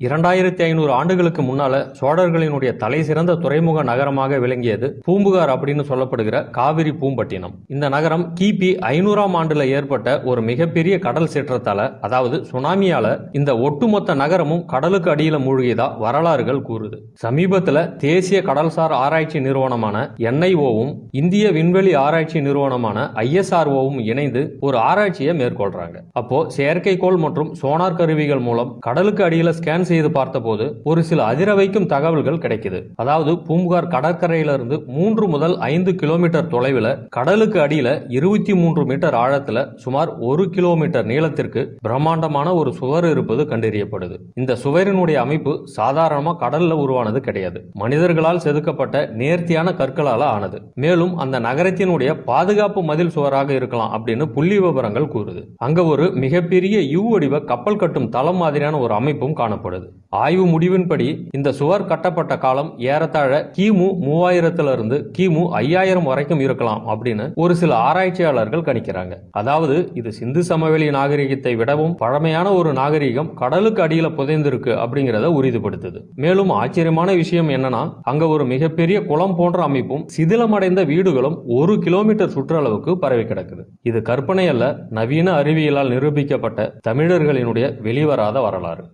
2500 ஆண்டுகளுக்கு முன்னால சோழர்களினுடைய தலை சிறந்த துறைமுக நகரமாக விளங்கியது பூம்புகார் அப்படின்னு சொல்லப்படுகிற காவிரி பூம்பட்டினம். இந்த நகரம் கிபி 500ஆம் ஆண்டுல ஏற்பட்ட ஒரு மிகப்பெரிய கடல் சீற்றத்தால, அதாவது சுனாமியால இந்த ஒட்டுமொத்த நகரமும் கடலுக்கு அடியில மூழ்கியதா வரலாறுகள் கூறுது. சமீபத்துல தேசிய கடல்சார் ஆராய்ச்சி நிறுவனமான NIOவும் இந்திய விண்வெளி ஆராய்ச்சி நிறுவனமான ISROவும் இணைந்து ஒரு ஆராய்ச்சியை மேற்கொள்றாங்க. அப்போ செயற்கைக்கோள் மற்றும் சோனார் கருவிகள் மூலம் கடலுக்கு அடியில ஸ்கேன் செய்து பார்த்தபோது ஒரு சில அதிர வைக்கும் தகவல்கள் கிடைக்குது. அதாவது பூம்புகார் கடற்கரையிலிருந்து 3 முதல் 5 கிலோமீட்டர் தொலைவில் கடலுக்கு அடியில 23 மீட்டர் ஆழத்துல சுமார் 1 கிலோமீட்டர் நீளத்திற்கு பிரம்மாண்டமான ஒரு சுவர் இருப்பது கண்டறியப்படுது. இந்த சுவரினுடைய அமைப்பு சாதாரணமா கடல்ல உருவானது கிடையாது, மனிதர்களால் செதுக்கப்பட்ட நேர்த்தியான கற்களால ஆனது. மேலும் அந்த நகரத்தினுடைய பாதுகாப்பு மதில் சுவராக இருக்கலாம் அப்படின்னு புள்ளி விவரங்கள் கூறுது. அங்க ஒரு மிகப்பெரிய யூ வடிவ கப்பல் கட்டும் தளம் மாதிரியான ஒரு அமைப்பும் காணப்படுது. ஆய்வு முடிவின்படி இந்த சுவர் கட்டப்பட்ட காலம் ஏறத்தாழ கிமு 3000 கிமு 5000 வரைக்கும் இருக்கலாம் அப்படின்னு ஒரு சில ஆராய்ச்சியாளர்கள் கணிக்கிறாங்க. அதாவது இது சிந்து சமவெளி நாகரிகத்தை விடவும் பழமையான ஒரு நாகரிகம் கடலுக்கு அடியில புதைந்திருக்கு அப்படிங்கறத உறுதிப்படுத்துது. மேலும் ஆச்சரியமான விஷயம் என்னன்னா, அங்க ஒரு மிகப்பெரிய குளம் போன்ற அமைப்பும் சிதிலமடைந்த வீடுகளும் 1 கிலோமீட்டர் சுற்றளவுக்கு பரவி கிடக்குது. இது கற்பனை அல்ல, நவீன அறிவியலால் நிரூபிக்கப்பட்ட தமிழர்களினுடைய வெளிவராத வரலாறு.